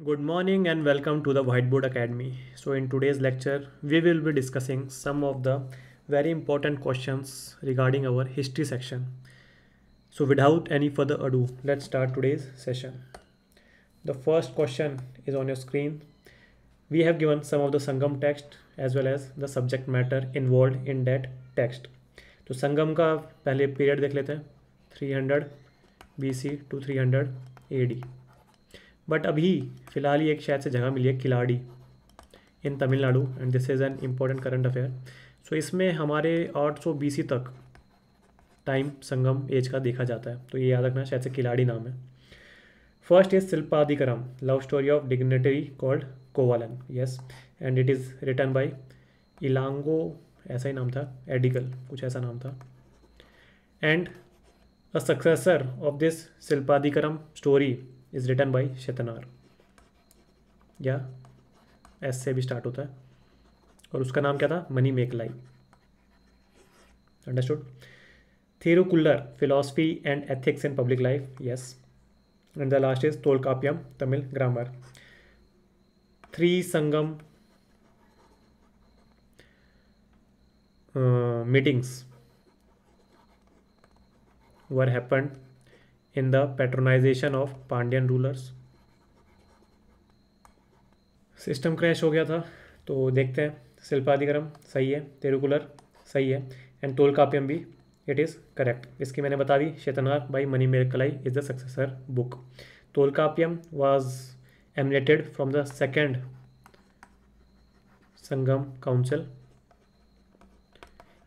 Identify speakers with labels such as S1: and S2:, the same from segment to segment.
S1: Good morning and welcome to the Whiteboard Academy. So in today's lecture, we will be discussing some of the very important questions regarding our history section. So without any further ado, let's start today's session. The first question is on your screen. We have given some of the Sangam text as well as the subject matter involved in that text. तो संगम का पहले period देख लेते हैं 300 BC to 300 AD. But अभी फ़िलहाल ही एक शायद से जगह मिली है Keezhadi in Tamil Nadu and this is an important current affair. So इसमें हमारे 800 BC तक टाइम संगम एज का देखा जाता है. तो ये याद रखना, शायद से किलाड़ी नाम है. First is Silappatikaram, love story of dignitary called Kovalan. Yes, and it is written by Ilango, ऐसा ही नाम था, एडिकल कुछ ऐसा नाम था. And a successor of this Silappatikaram story is written by Sattanar, या एस से भी स्टार्ट होता है, और उसका नाम क्या था, Manimekalai. Understood. Thirukkural, philosophy and ethics in public life. Yes. And the last is Tolkappiyam, Tamil grammar. Three Sangam meetings were happened in the patronization of Pandyan rulers. System crash हो गया था. तो देखते हैं. शिल्पादिकरम सही है, तिरुकुलर सही है, एंड तोलकाप्यम भी इट इज़ करेक्ट. इसकी मैंने बता दी, Sattanar by Manimekalai is the successor book. Tolkappiyam was emanated from the second Sangam council.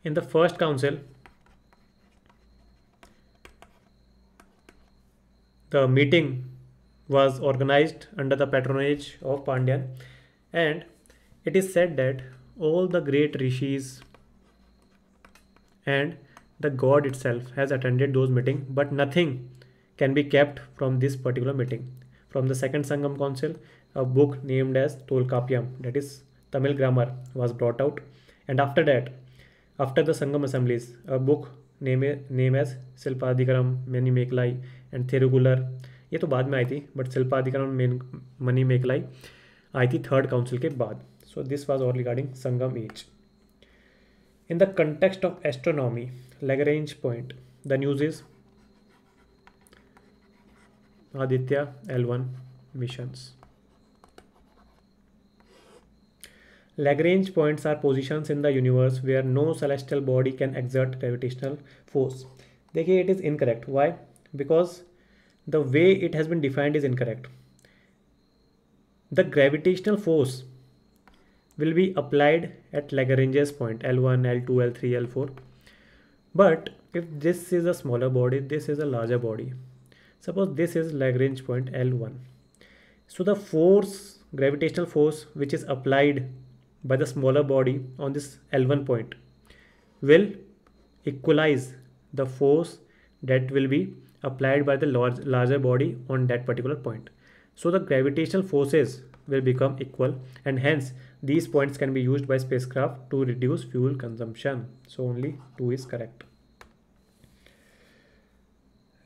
S1: In the first council, the meeting was organized under the patronage of Pandyan, and it is said that all the great rishis and the god itself has attended those meetings, but nothing can be kept from this particular meeting. From the second Sangam Council, a book named as Tolkappiyam, that is Tamil grammar, was brought out, and after the Sangam assemblies, a book name as Silpadikaram, Mani Mekalai and Thirukular, ये तो बाद में आई थी, but शिल्पादिकरम money मेकलाई आई थी third council के बाद. So this was all regarding Sangam age. In the context of astronomy, Lagrange point, the news is Aditya L1 missions. Lagrange points are positions in the universe where no celestial body can exert gravitational force. देखिए, it is incorrect. Why? Because the way it has been defined is incorrect. The gravitational force will be applied at Lagrange's point L1, L2, L3, L4. But if this is a smaller body, this is a larger body. Suppose this is Lagrange point L1. So the force, gravitational force which is applied by the smaller body on this L1 point will equalize the force that will be applied by the larger body on that particular point. So the gravitational forces will become equal, and hence these points can be used by spacecraft to reduce fuel consumption. So only 2 is correct.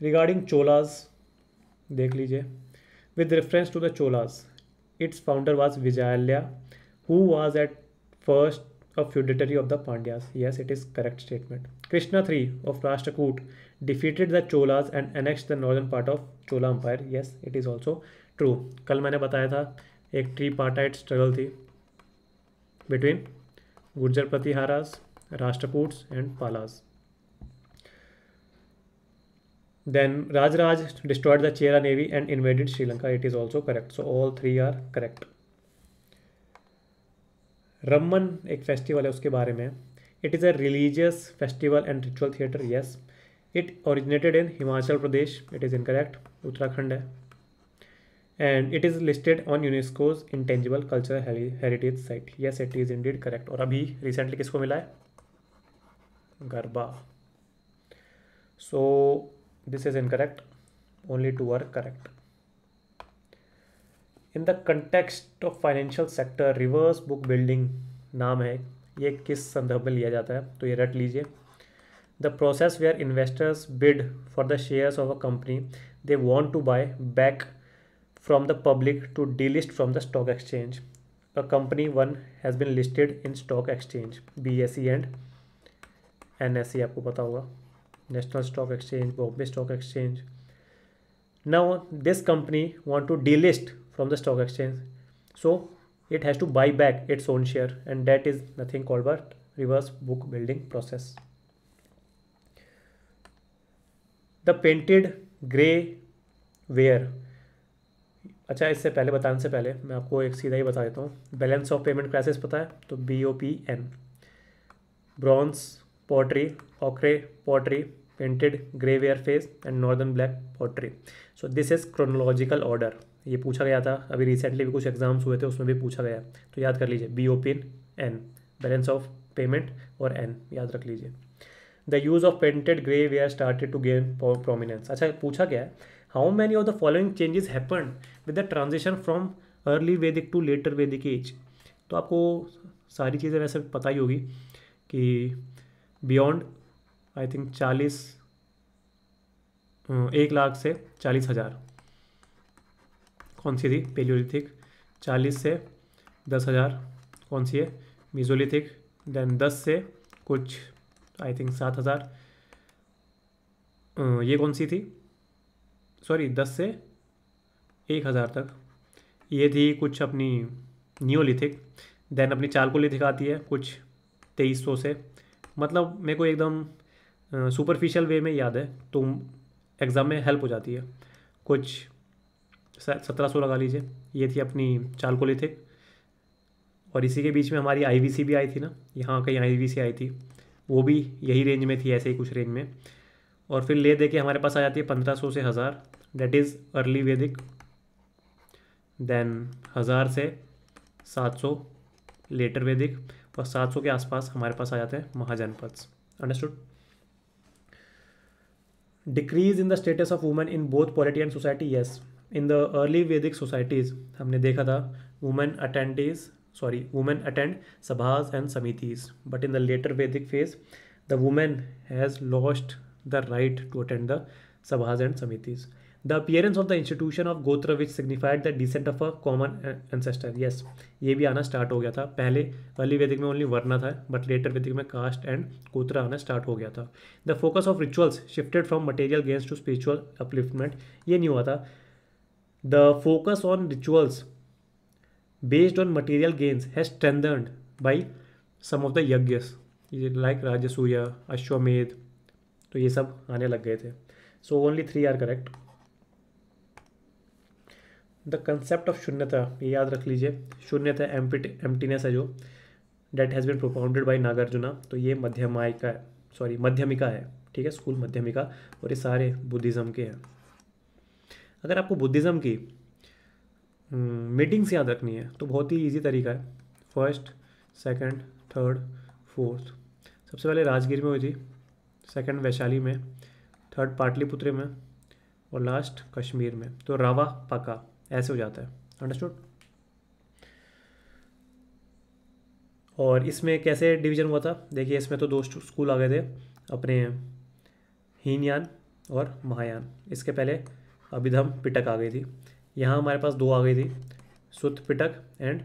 S1: Regarding Cholas, देख लीजिए. With reference to the Cholas, its founder was Vijayalaya, who was at first a feudatory of the Pandyas. Yes, it is correct statement. Krishna III of Rashtrakoot defeated the Cholas and annexed the northern part of Chola Empire. Yes, it is also true. कल मैंने बताया था एक tripartite struggle थी between Gurjara Pratiharas, Rashtrakutas and Palas. Then Rajraj destroyed the Chera navy and invaded Sri Lanka. It is also correct. So all 3 are correct. Ramman एक festival है, उसके बारे में. It is a religious festival and ritual theatre. Yes. It originated in Himachal Pradesh. It is incorrect. Uttarakhand है. And it is listed on UNESCO's intangible cultural heritage site. Yes, it is indeed correct. और अभी recently किसको मिला है, Garba. So this is incorrect. Only 2 are correct. In the context of financial sector, reverse book building नाम है, ये किस संदर्भ में लिया जाता है, तो ये रट लीजिए. The process where investors bid for the shares of a company they want to buy back from the public to delist from the stock exchange. A company one has been listed in stock exchange BSE and NSE, आपको पता होगा, national stock exchange, Bombay stock exchange. Now this company want to delist from the stock exchange, so it has to buy back its own share, and that is nothing called but reverse book building process. The painted grey ware. अच्छा, इससे पहले बताने से पहले मैं आपको एक सीधा ही बता देता हूँ. बैलेंस ऑफ पेमेंट क्लासेस पता है, तो BOPN. Bronze pottery, ochre pottery, painted grey ware phase and northern black pottery. So this is chronological order. ये पूछा गया था अभी रिसेंटली भी, कुछ एग्जाम्स हुए थे उसमें भी पूछा गया, तो याद कर लीजिए. BOPN, बैलेंस ऑफ पेमेंट, और N याद रख लीजिए. The use of painted grey ware started to gain prominence. अच्छा, पूछा गया है how many of the following changes happened with the transition from early Vedic to later Vedic age. तो आपको सारी चीज़ें वैसे पता ही होगी कि बियॉन्ड आई थिंक 1 लाख से 40,000 कौन सी थी, पेलियोलिथिक. 40 से 10,000 कौन सी है, मीजोलिथिक. देन 10 से कुछ आई थिंक 7,000 ये कौन सी थी, सॉरी 10 से 1,000 तक ये थी कुछ अपनी नियोलिथिक. देन अपनी चालकोलिथिक आती है कुछ 2300 से. मतलब मेरे को एकदम सुपरफिशियल वे में याद है, तो एग्ज़ाम में हेल्प हो जाती है. कुछ 1700 लगा लीजिए, ये थी अपनी चालकोलिथिक. और इसी के बीच में हमारी IVC भी आई थी ना, यहाँ कहीं IVC आई थी, वो भी यही रेंज में थी, ऐसे ही कुछ रेंज में. और फिर ले दे के हमारे पास आ जाती है 1500 से 1000, दैट इज़ अर्ली वैदिक. देन 1000 से 700 लेटर वैदिक, और 700 के आसपास हमारे पास आ जाते हैं Mahajanapadas. Understood. Decrease in the status of women in both polity and society. Yes, in the early Vedic societies हमने देखा था women attend sabhas and samitis, but in the later Vedic phase the women has lost the right to attend the sabhas and samitis. The appearance of the institution of gotra which signified the descent of a common ancestor. Yes, ये भी आना start हो गया था. पहले early वैदिक में only वर्णा था, बट लेटर वैदिक में कास्ट एंड गोत्रा आना स्टार्ट हो गया था. The focus of rituals shifted from material gains to spiritual upliftment. ये नहीं हुआ था. The focus on rituals based on material gains has strengthened by some of the yajnas like Rajasuya, Ashvamedha. तो ये सब आने लग गए थे. So only 3 are correct. The concept of शून्यता, ये याद रख लीजिए. शून्यता एम्प्टीनेस है जो, that has been propounded by Nagarjuna. तो ये मध्यमिका है. ठीक है, स्कूल मध्यमिका. और ये सारे बुद्धिज़्म के हैं. अगर आपको बुद्धिज़्म की मीटिंग्स याद रखनी है तो बहुत ही ईजी तरीका है. First, second, third, fourth. सबसे पहले राजगीर में हुई थी, सेकंड वैशाली में, थर्ड पाटलिपुत्र में, और लास्ट कश्मीर में. तो रावा पाका ऐसे हो जाता है. अंडरस्टूड. और इसमें कैसे डिवीजन हुआ था, देखिए इसमें तो 2 स्कूल आ गए थे अपने, हीनयान और महायान. इसके पहले अभिधम पिटक आ गई थी. यहाँ हमारे पास 2 आ गई थी, सुत पिटक एंड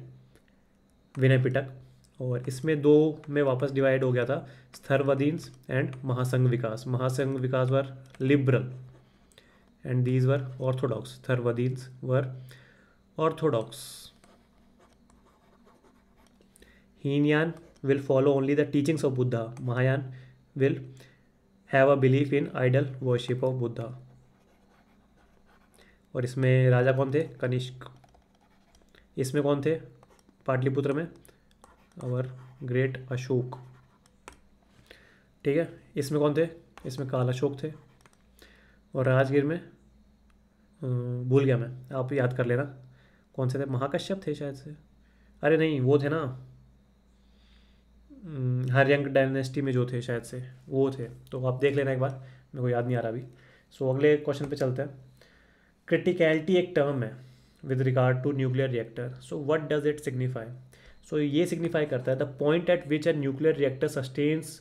S1: विनय पिटक. और इसमें 2 में वापस डिवाइड हो गया था, स्थर्वदीन्स and Mahasanghikas. Mahasanghikas were liberal and these were orthodox. Sthaviravadins were orthodox. Hinayana will follow only the teachings of Buddha. Mahayan will have a belief in idol worship of Buddha. और इसमें राजा कौन थे, कनिष्क. इसमें कौन थे, पाटलिपुत्र में और ग्रेट अशोक. ठीक है, इसमें कौन थे, इसमें काल अशोक थे. और राजगीर में भूल गया मैं, आप याद कर लेना कौन से थे. महाकश्यप थे शायद से. अरे नहीं, वो थे ना हर्यंक डायनेस्टी में जो थे शायद से, वो थे. तो आप देख लेना एक बार, मेरे को याद नहीं आ रहा अभी. सो अगले क्वेश्चन पे चलते हैं. क्रिटिकलिटी एक टर्म है with regard to nuclear reactor. So what does it signify. So ये सिग्निफाई करता है the point at which a nuclear reactor sustains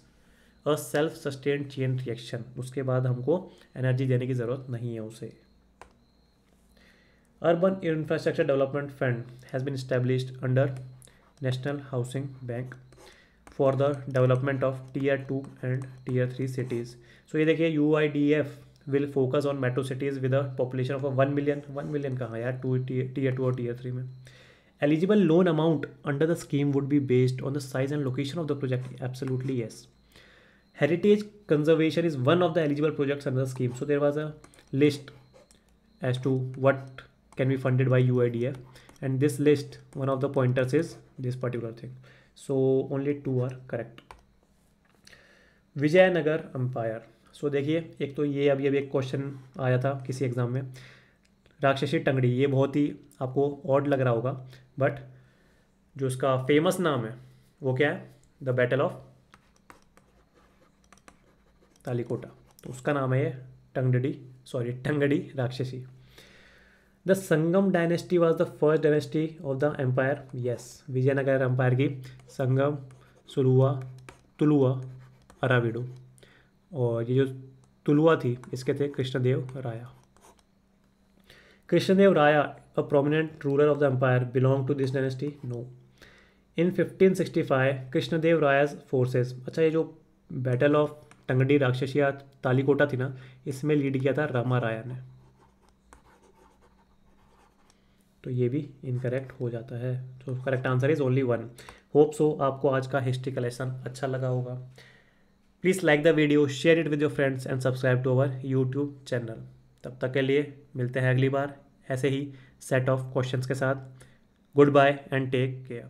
S1: a self sustained chain reaction. उसके बाद हमको एनर्जी देने की ज़रूरत नहीं है उसे. Urban Infrastructure Development Fund has been established under National Housing Bank for the development of Tier 2 and Tier 3 cities. So ये देखिए UIDF will focus on metro cities with a population of 1 million. 1 million कहाँ यार, Tier 2 और Tier 3 में. Eligible loan amount under the scheme would be based on the size and location of the project. Absolutely yes. Heritage conservation is one of the eligible projects under the scheme. So there was a list as to what can be funded by UIDF, and this list, one of the pointers is this particular thing. So only 2 are correct. Vijayanagara empire. So देखिए, एक तो ये अभी एक question आया था किसी exam में, राक्षसी टंगड़ी. ये बहुत ही आपको ऑड लग रहा होगा, बट जो उसका फेमस नाम है वो क्या है, द बैटल ऑफ तालीकोटा. तो उसका नाम है Tangadi Rakshasi. The Sangam dynasty was the first dynasty of the empire. Yes, Vijayanagar empire की संगम, तुलुआ, अराविडु. और ये जो तुलुआ थी इसके थे Krishnadeva Raya. Krishnadeva Raya, a prominent ruler of the empire, belong to this dynasty? No. In 1565 Krishnadeva Raya's forces. अच्छा, ये जो बैटल ऑफ टंगड़ी राक्षसी या तालीकोटा थी ना, इसमें लीड किया था रामा राया ने. तो ये भी इनकरेक्ट हो जाता है. तो correct answer is only 1. Hope so आपको आज का हिस्ट्री का लेसन अच्छा लगा होगा. Please like the video, share it with your friends and subscribe to our YouTube channel. तब तक के लिए मिलते हैं अगली बार ऐसे ही सेट ऑफ क्वेश्चंस के साथ. Good bye and take care.